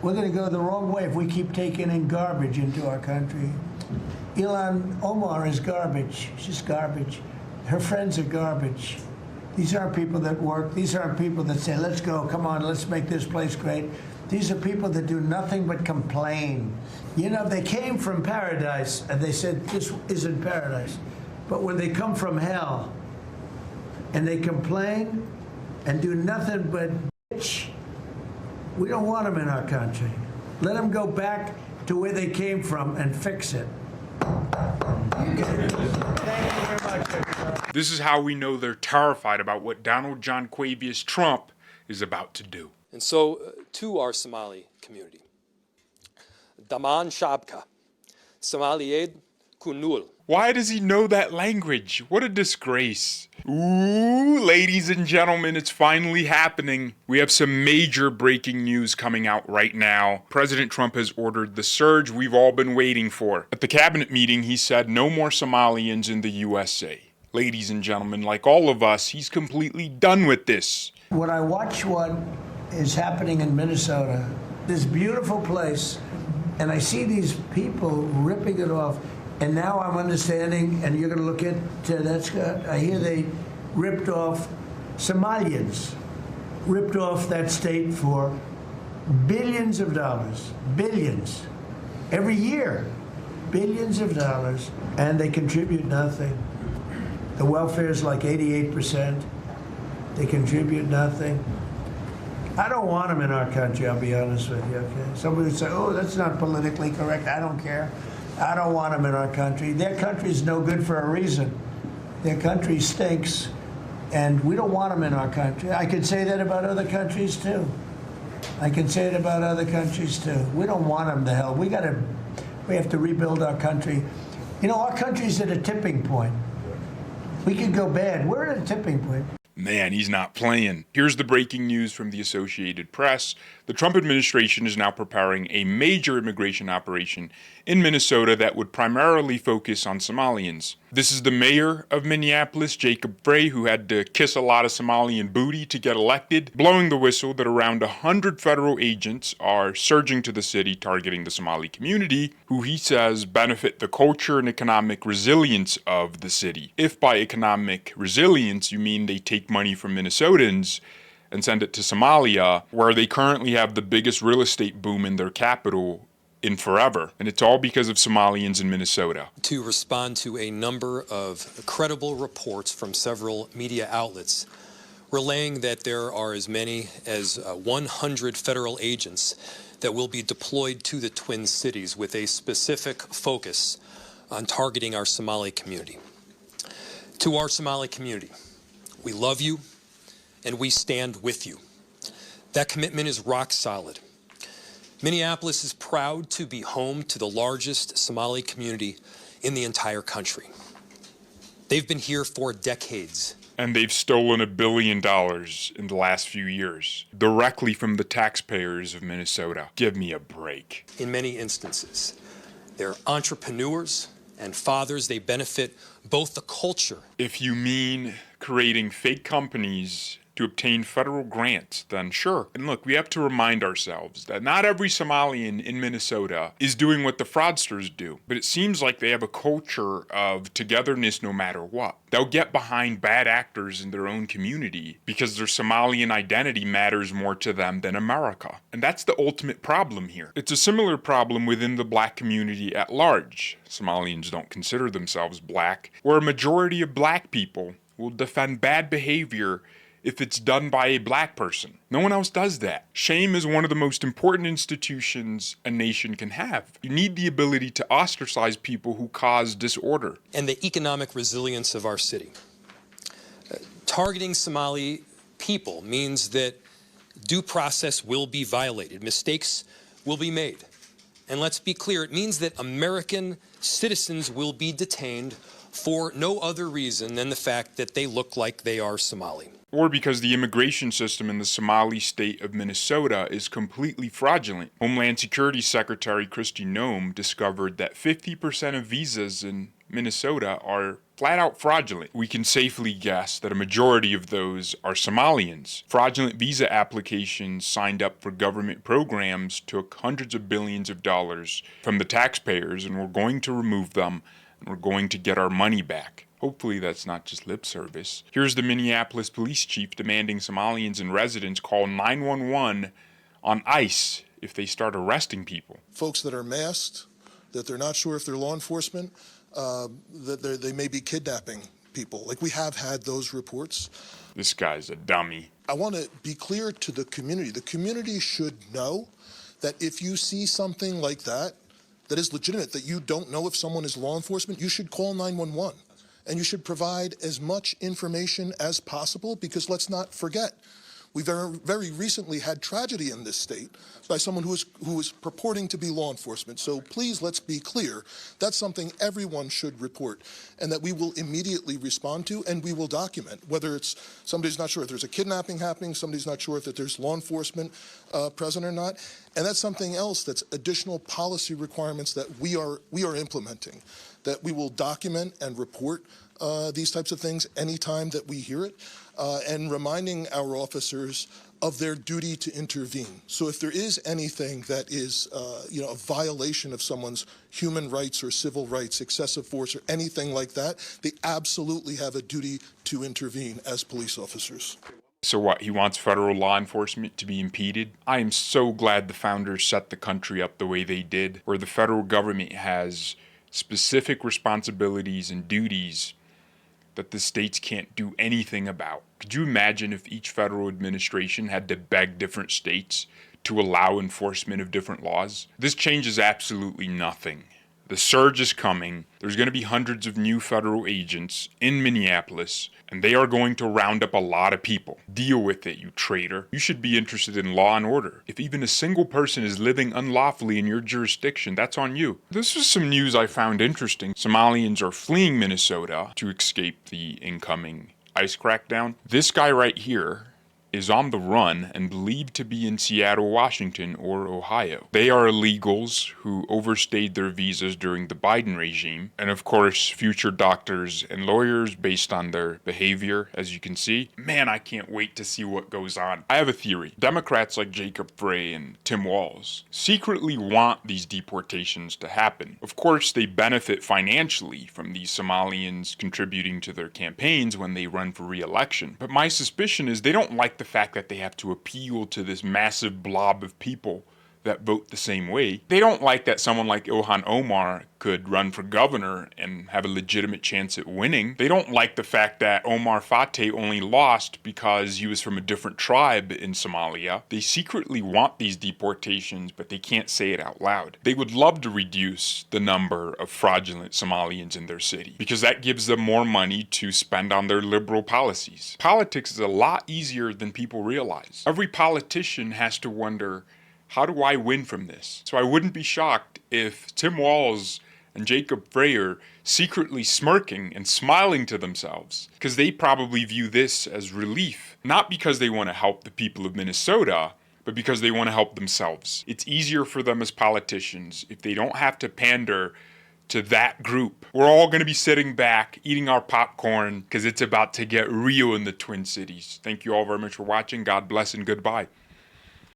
We're going to go the wrong way if we keep taking in garbage into our country. Ilhan Omar is garbage. She's garbage. Her friends are garbage. These aren't people that work. These aren't people that say, let's go, come on, let's make this place great. These are people that do nothing but complain. You know, they came from paradise and they said, this isn't paradise. But when they come from hell and they complain and do nothing but bitch, we don't want them in our country. Let them go back to where they came from and fix it. Thank you very much. This is how we know they're terrified about what Donald John Quavius Trump is about to do. And so, to our Somali community, Daman Shabka, Somaliyed Kunul. Why does he know that language? What a disgrace. Ooh, ladies and gentlemen, it's finally happening. We have some major breaking news coming out right now. President Trump has ordered the surge we've all been waiting for. At the cabinet meeting, he said no more Somalians in the USA. Ladies and gentlemen, like all of us, he's completely done with this. When I watch what is happening in Minnesota, this beautiful place, and I see these people ripping it off, and now I'm understanding, and you're going to look at that's good. I hear they ripped off Somalians, ripped off that state for billions of dollars, billions, every year, billions of dollars, and they contribute nothing. The welfare is like 88%. They contribute nothing. I don't want them in our country, I'll be honest with you, okay? Somebody would say, oh, that's not politically correct. I don't care. I don't want them in our country. Their country's no good for a reason. Their country stinks, and we don't want them in our country. I could say that about other countries, too. I can say it about other countries, too. We don't want them to hell. We have to rebuild our country. You know, our country's at a tipping point. We could go bad. We're at a tipping point. Man, he's not playing. Here's the breaking news from the Associated Press. The Trump administration is now preparing a major immigration operation in Minnesota that would primarily focus on Somalians. This is the mayor of Minneapolis, Jacob Frey, who had to kiss a lot of Somalian booty to get elected, blowing the whistle that around 100 federal agents are surging to the city targeting the Somali community, who he says benefit the culture and economic resilience of the city. If by economic resilience you mean they take money from Minnesotans and send it to Somalia, where they currently have the biggest real estate boom in their capital in forever. And it's all because of Somalians in Minnesota. To respond to a number of credible reports from several media outlets relaying that there are as many as 100 federal agents that will be deployed to the Twin Cities with a specific focus on targeting our Somali community. To our Somali community, we love you and we stand with you. That commitment is rock solid. Minneapolis is proud to be home to the largest Somali community in the entire country. They've been here for decades. And they've stolen $1 billion in the last few years, directly from the taxpayers of Minnesota. Give me a break. In many instances, they're entrepreneurs and fathers. They benefit both the culture. If you mean creating fake companies to obtain federal grants, then sure. And look, we have to remind ourselves that not every Somalian in Minnesota is doing what the fraudsters do, but it seems like they have a culture of togetherness no matter what. They'll get behind bad actors in their own community because their Somalian identity matters more to them than America. And that's the ultimate problem here. It's a similar problem within the black community at large. Somalians don't consider themselves black, where a majority of black people will defend bad behavior if it's done by a black person. No one else does that. Shame is one of the most important institutions a nation can have. You need the ability to ostracize people who cause disorder. And the economic resilience of our city. Targeting Somali people means that due process will be violated. Mistakes will be made. And let's be clear, it means that American citizens will be detained for no other reason than the fact that they look like they are Somali. Or because the immigration system in the Somali state of Minnesota is completely fraudulent. Homeland Security Secretary Kristi Noem discovered that 50% of visas in Minnesota are flat out fraudulent. We can safely guess that a majority of those are Somalians. Fraudulent visa applications signed up for government programs took hundreds of billions of dollars from the taxpayers, and we're going to remove them, and we're going to get our money back. Hopefully that's not just lip service. Here's the Minneapolis police chief demanding Somalians and residents call 911 on ICE if they start arresting people. Folks that are masked, that they're not sure if they're law enforcement, that they may be kidnapping people. Like, we have had those reports. This guy's a dummy. I want to be clear to the community. The community should know that if you see something like that, that is legitimate, that you don't know if someone is law enforcement, you should call 911. And you should provide as much information as possible, because let's not forget, we very recently had tragedy in this state by someone who was purporting to be law enforcement. So please, let's be clear. That's something everyone should report, and that we will immediately respond to, and we will document. Whether it's somebody's not sure if there's a kidnapping happening, somebody's not sure if that there's law enforcement present or not. And that's something else that's additional policy requirements that we are implementing, that we will document and report these types of things anytime that we hear it, and reminding our officers of their duty to intervene. So if there is anything that is, a violation of someone's human rights or civil rights, excessive force or anything like that, they absolutely have a duty to intervene as police officers. So what, he wants federal law enforcement to be impeded? I am so glad the founders set the country up the way they did, where the federal government has specific responsibilities and duties that the states can't do anything about. Could you imagine if each federal administration had to beg different states to allow enforcement of different laws? This changes absolutely nothing. The surge is coming. There's going to be hundreds of new federal agents in Minneapolis, and they are going to round up a lot of people. Deal with it, you traitor. You should be interested in law and order. If even a single person is living unlawfully in your jurisdiction, that's on you. This is some news I found interesting. Somalians are fleeing Minnesota to escape the incoming ICE crackdown. This guy right here is on the run and believed to be in Seattle, Washington, or Ohio. They are illegals who overstayed their visas during the Biden regime, and of course, future doctors and lawyers based on their behavior, as you can see. Man, I can't wait to see what goes on. I have a theory. Democrats like Jacob Frey and Tim Walz secretly want these deportations to happen. Of course, they benefit financially from these Somalians contributing to their campaigns when they run for re-election. But my suspicion is they don't like the fact that they have to appeal to this massive blob of people that vote the same way. They don't like that someone like Ilhan Omar could run for governor and have a legitimate chance at winning. They don't like the fact that Omar Fateh only lost because he was from a different tribe in Somalia. They secretly want these deportations, but they can't say it out loud. They would love to reduce the number of fraudulent Somalians in their city, because that gives them more money to spend on their liberal policies. Politics is a lot easier than people realize. Every politician has to wonder, how do I win from this? So I wouldn't be shocked if Tim Walz and Jacob Frey are secretly smirking and smiling to themselves, because they probably view this as relief, not because they want to help the people of Minnesota, but because they want to help themselves. It's easier for them as politicians if they don't have to pander to that group. We're all going to be sitting back, eating our popcorn, because it's about to get real in the Twin Cities. Thank you all very much for watching. God bless and goodbye.